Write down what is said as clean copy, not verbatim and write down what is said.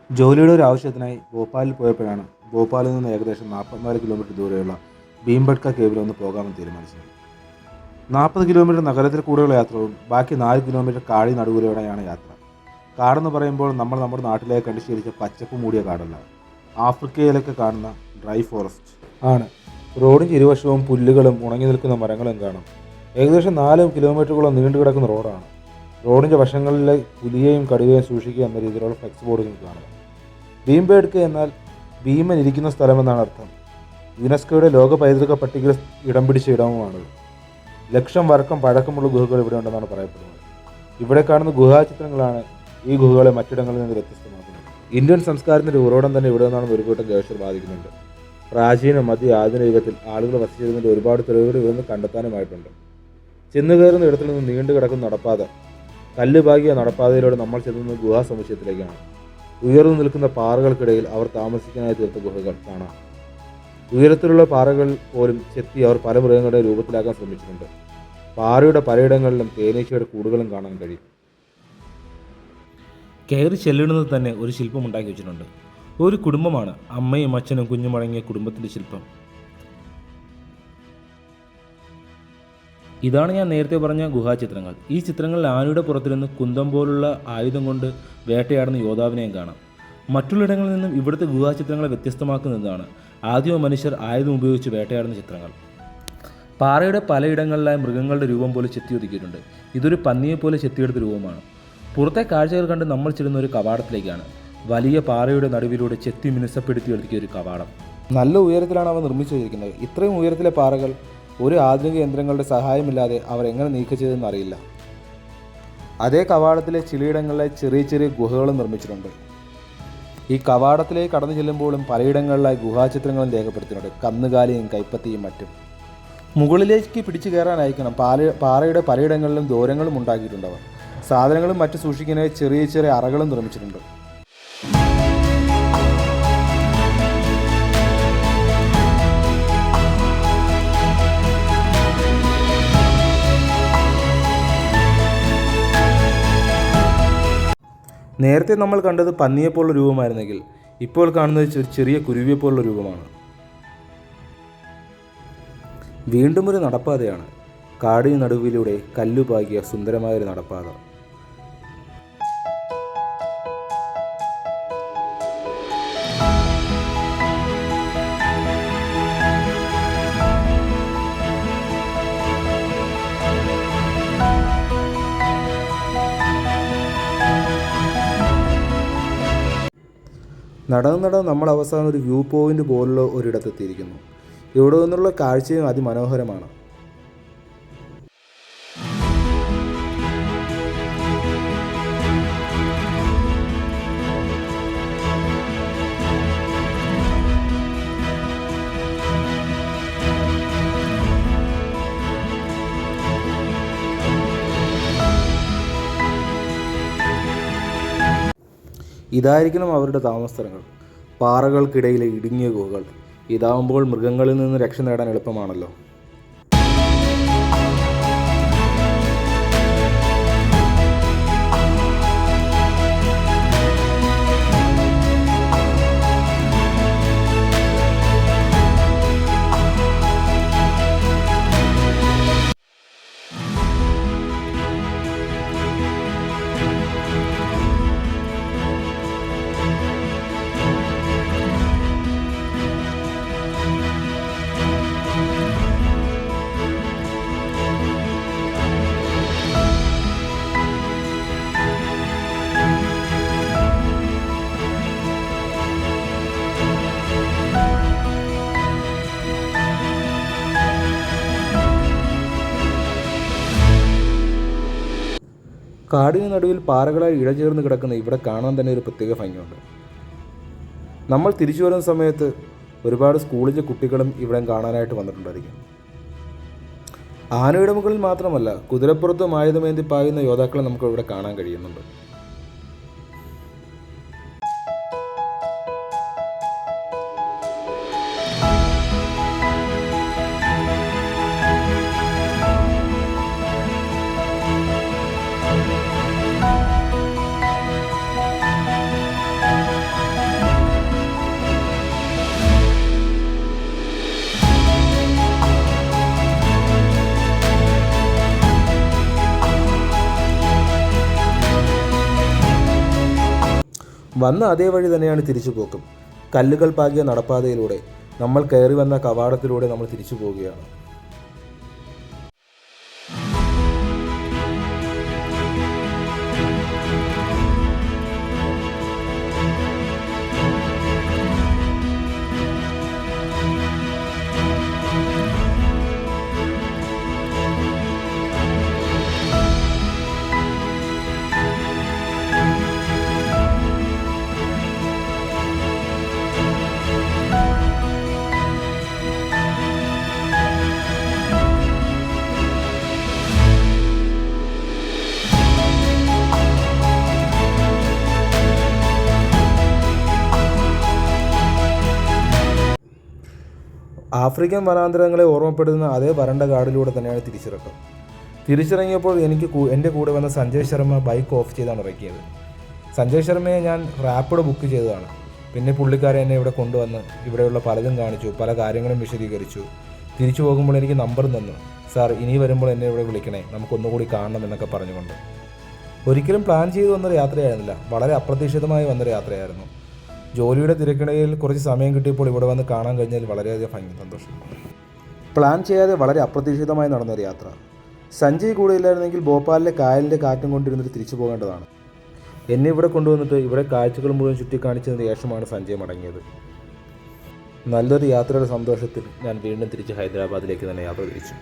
ജോലിയുടെ ഒരു ആവശ്യത്തിനായി ഭോപ്പാലിൽ പോയപ്പോഴാണ് ഭോപ്പാലിൽ നിന്ന് ഏകദേശം 44 കിലോമീറ്റർ ദൂരെയുള്ള ഭീംബട്ക കേവിൽ ഒന്ന് പോകാമെന്ന് തീരുമാനിച്ചത്. 40 കിലോമീറ്റർ നഗരത്തിൽ കൂടെയുള്ള യാത്രവും ബാക്കി 4 കിലോമീറ്റർ കാടി നടുവിലൂടെയാണ് യാത്ര. കാടെന്ന് പറയുമ്പോൾ നമ്മൾ നമ്മുടെ നാട്ടിലേക്ക് കണ്ടു ശീലിച്ച പച്ചപ്പ് മൂടിയ കാടല്ല, ആഫ്രിക്കയിലൊക്കെ കാണുന്ന ഡ്രൈ ഫോറസ്റ്റ് ആണ്. റോഡിന് ഇരുവശവും പുല്ലുകളും ഉണങ്ങി നിൽക്കുന്ന മരങ്ങളും കാണും. ഏകദേശം 4 കിലോമീറ്ററുകളോളം നീണ്ടു കിടക്കുന്ന റോഡാണ്. റോഡിൻ്റെ വശങ്ങളിലെ പുലിയെയും കടുവയും സൂക്ഷിക്കുക എന്ന രീതിയിലുള്ള ഫ്ലെക്സ് ബോർഡുകൾ കാണുക. ഭീംബേഡ്ക എന്നാൽ ഭീമൻ ഇരിക്കുന്ന സ്ഥലമെന്നാണ് അർത്ഥം. യുനെസ്കോയുടെ ലോക പൈതൃക പട്ടികയിൽ ഇടം പിടിച്ച ഇടവുമാണിത്. ലക്ഷം വർഷം പഴക്കമുള്ള ഗുഹകൾ ഇവിടെ ഉണ്ടെന്നാണ് പറയപ്പെടുന്നത്. ഇവിടെ കാണുന്ന ഗുഹാചിത്രങ്ങളാണ് ഈ ഗുഹകളെ മറ്റിടങ്ങളിൽ നിന്ന് വ്യത്യസ്തമാക്കുന്നത്. ഇന്ത്യൻ സംസ്കാരത്തിൻ്റെ ഉറവിടം തന്നെ ഇവിടെ നിന്നാണ് ഒരു കൂട്ടം ഗവേഷകർ വാദിക്കുന്നുണ്ട്. പ്രാചീന മധ്യ ആധുനിക യുഗത്തിൽ ആളുകൾ വസിച്ചിരുന്നതിൻ്റെ ഒരുപാട് തെളിവുകൾ ഇവിടെ നിന്ന് കണ്ടെത്താനുമായിട്ടുണ്ട്. ചെന്നു കയറുന്ന ഇടത്തിൽ നിന്ന് നീണ്ടു കിടക്കുന്ന നടപ്പാത, കല്ല് പാകിയ നടപ്പാതയിലൂടെ നമ്മൾ ചെല്ലുന്നത് ഗുഹാ സമുച്ചയത്തിലേക്കാണ്. ഉയർന്നു നിൽക്കുന്ന പാറകൾക്കിടയിൽ അവർ താമസിക്കാനായി തീർത്ത ഗുഹകൾ കാണാം. ഉയരത്തിലുള്ള പാറകൾ പോലും ചെത്തി അവർ പല മൃഗങ്ങളുടെ രൂപത്തിലാക്കാൻ ശ്രമിച്ചിട്ടുണ്ട്. പാറയുടെ പലയിടങ്ങളിലും തേനീച്ചയുടെ കൂടുകളും കാണാൻ കഴിയും. കയറി ചെല്ലുന്നത് തന്നെ ഒരു ശില്പം ഉണ്ടാക്കി വെച്ചിട്ടുണ്ട്. ഒരു കുടുംബമാണ്, അമ്മയും അച്ഛനും കുഞ്ഞുമടങ്ങിയ കുടുംബത്തിൻ്റെ ശില്പം. ഇതാണ് ഞാൻ നേരത്തെ പറഞ്ഞ ഗുഹാചിത്രങ്ങൾ. ഈ ചിത്രങ്ങളിൽ ആനയുടെ പുറത്തിരുന്ന് കുന്തം പോലുള്ള ആയുധം കൊണ്ട് വേട്ടയാടുന്ന യോദ്ധാവിനെയും കാണാം. മറ്റുള്ളിടങ്ങളിൽ നിന്നും ഇവിടുത്തെ ഗുഹാചിത്രങ്ങളെ വ്യത്യസ്തമാക്കുന്നതാണ് ആദിമ മനുഷ്യർ ആയുധം ഉപയോഗിച്ച് വേട്ടയാടുന്ന ചിത്രങ്ങൾ. പാറയുടെ പലയിടങ്ങളിലായി മൃഗങ്ങളുടെ രൂപം പോലെ ചെത്തിയൊതുക്കിയിട്ടുണ്ട്. ഇതൊരു പന്നിയെപ്പോലെ ചെത്തിയെടുത്ത രൂപമാണ്. പുറത്തെ കാഴ്ചകൾ കണ്ട് നമ്മൾ ചെല്ലുന്ന ഒരു കവാടത്തിലേക്കാണ്. വലിയ പാറയുടെ നടുവിലൂടെ ചെത്തി മിനുസപ്പെടുത്തിയെടുക്കിയ ഒരു കവാടം. നല്ല ഉയരത്തിലാണ് അവ നിർമ്മിച്ചു വച്ചിരിക്കുന്നത്. ഇത്രയും ഉയരത്തിലെ പാറകൾ ഒരു ആധുനിക യന്ത്രങ്ങളുടെ സഹായമില്ലാതെ അവർ എങ്ങനെ നീക്കം ചെയ്തതെന്ന് അറിയില്ല. അതേ കവാടത്തിലെ ചിലയിടങ്ങളിലെ ചെറിയ ചെറിയ ഗുഹകളും നിർമ്മിച്ചിട്ടുണ്ട്. ഈ കവാടത്തിലേക്ക് കടന്നു ചെല്ലുമ്പോഴും പലയിടങ്ങളിലായി ഗുഹാചിത്രങ്ങളും രേഖപ്പെടുത്തിയിട്ടുണ്ട്. കന്നുകാലിയും കൈപ്പത്തിയും മറ്റും. മുകളിലേക്ക് പിടിച്ചു കയറാനായിരിക്കണം പാറയുടെ പലയിടങ്ങളിലും ദൂരങ്ങളും ഉണ്ടാക്കിയിട്ടുണ്ടവർ. സാധനങ്ങളും മറ്റു സൂക്ഷിക്കാനായി ചെറിയ ചെറിയ അറകളും നിർമ്മിച്ചിട്ടുണ്ട്. നേരത്തെ നമ്മൾ കണ്ടത് പന്നിയെപ്പോലുള്ള രൂപമായിരുന്നെങ്കിൽ ഇപ്പോൾ കാണുന്നത് ഒരു ചെറിയ കുരുവിയെപ്പോലുള്ള രൂപമാണ്. വീണ്ടും ഒരു നടപ്പാതയാണ്. കാടിന് നടുവിലൂടെ കല്ലുപാകിയ സുന്ദരമായൊരു നടപ്പാത. നടന്ന് നമ്മൾ അവസാനം ഒരു വ്യൂ പോയിൻ്റ് പോലുള്ള ഒരിടത്തെത്തിയിരിക്കുന്നു. ഇവിടെ നിന്നുള്ള കാഴ്ചയും അതിമനോഹരമാണ്. ഇതായിരിക്കണം അവരുടെ താമസസ്ഥലങ്ങൾ. പാറകൾക്കിടയിലെ ഇടുങ്ങിയ ഗുഹകൾ. ഇതാവുമ്പോൾ മൃഗങ്ങളിൽ നിന്ന് രക്ഷ നേടാൻ എളുപ്പമാണല്ലോ. കാടിന് നടുവിൽ പാറകളായി ഇഴചേർന്ന് കിടക്കുന്ന ഇവിടെ കാണാൻ തന്നെ ഒരു പ്രത്യേക ഭംഗിയുണ്ട്. നമ്മൾ തിരിച്ചു വരുന്ന സമയത്ത് ഒരുപാട് സ്കൂളിലെ കുട്ടികളും ഇവിടെ കാണാനായിട്ട് വന്നിട്ടുണ്ടായിരിക്കും. ആനയുടെ മുകളിൽ മാത്രമല്ല, കുതിരപ്പുറത്തും ആയുധമേന്തി പായുന്ന യോദ്ധാക്കളെ നമുക്ക് ഇവിടെ കാണാൻ കഴിയുന്നുണ്ട്. വന്ന അതേ വഴി തന്നെയാണ് തിരിച്ചു പോക്കും. കല്ലുകൾ പാകിയ നടപ്പാതയിലൂടെ നമ്മൾ കയറി വന്ന കവാടത്തിലൂടെ നമ്മൾ തിരിച്ചു പോവുകയാണ്. ആഫ്രിക്കൻ വനാന്തരങ്ങളെ ഓർമ്മപ്പെടുത്തുന്ന അതേ വരണ്ട കാടിലൂടെ തന്നെയാണ് തിരിച്ചിറക്കം. തിരിച്ചിറങ്ങിയപ്പോൾ എൻ്റെ കൂടെ വന്ന സഞ്ജയ് ശർമ്മ ബൈക്ക് ഓഫ് ചെയ്താണ് ഇറക്കിയത്. സഞ്ജയ് ശർമ്മയെ ഞാൻ റാപ്പിഡ് ബുക്ക് ചെയ്തതാണ്. പിന്നെ പുള്ളിക്കാരൻ എന്നെ ഇവിടെ കൊണ്ടുവന്ന് ഇവിടെയുള്ള പലതും കാണിച്ചു, പല കാര്യങ്ങളും വിശദീകരിച്ചു. തിരിച്ചു പോകുമ്പോൾ എനിക്ക് നമ്പർ തന്നു. സാർ, ഇനി വരുമ്പോൾ എന്നെ ഇവിടെ വിളിക്കണേ, നമുക്കൊന്നുകൂടി കാണണം എന്നൊക്കെ പറഞ്ഞുകൊണ്ട്. ഒരിക്കലും പ്ലാൻ ചെയ്തു വന്നൊരു യാത്രയായിരുന്നില്ല, വളരെ അപ്രതീക്ഷിതമായി വന്നൊരു യാത്രയായിരുന്നു. ജോലിയുടെ തിരക്കിടയിൽ കുറച്ച് സമയം കിട്ടിയപ്പോൾ ഇവിടെ വന്ന് കാണാൻ കഴിഞ്ഞാൽ വളരെയധികം സന്തോഷം. പ്ലാൻ ചെയ്യാതെ വളരെ അപ്രതീക്ഷിതമായി നടന്നൊരു യാത്ര. സഞ്ജയ് കൂടെ ഇല്ലായിരുന്നെങ്കിൽ ഭോപ്പാലിലെ കായലിൻ്റെ കാറ്റും കൊണ്ടിരുന്നിട്ട് തിരിച്ചു പോകേണ്ടതാണ്. എന്നെ ഇവിടെ കൊണ്ടുവന്നിട്ട് ഇവിടെ കാഴ്ചകൾ മുഴുവൻ ചുറ്റിക്കാണിച്ചതിന് ശേഷമാണ് സഞ്ജയ് മടങ്ങിയത്. നല്ലൊരു യാത്രയുടെ സന്തോഷത്തിൽ ഞാൻ വീണ്ടും തിരിച്ച് ഹൈദരാബാദിലേക്ക് തന്നെ യാത്ര തിരിച്ചു.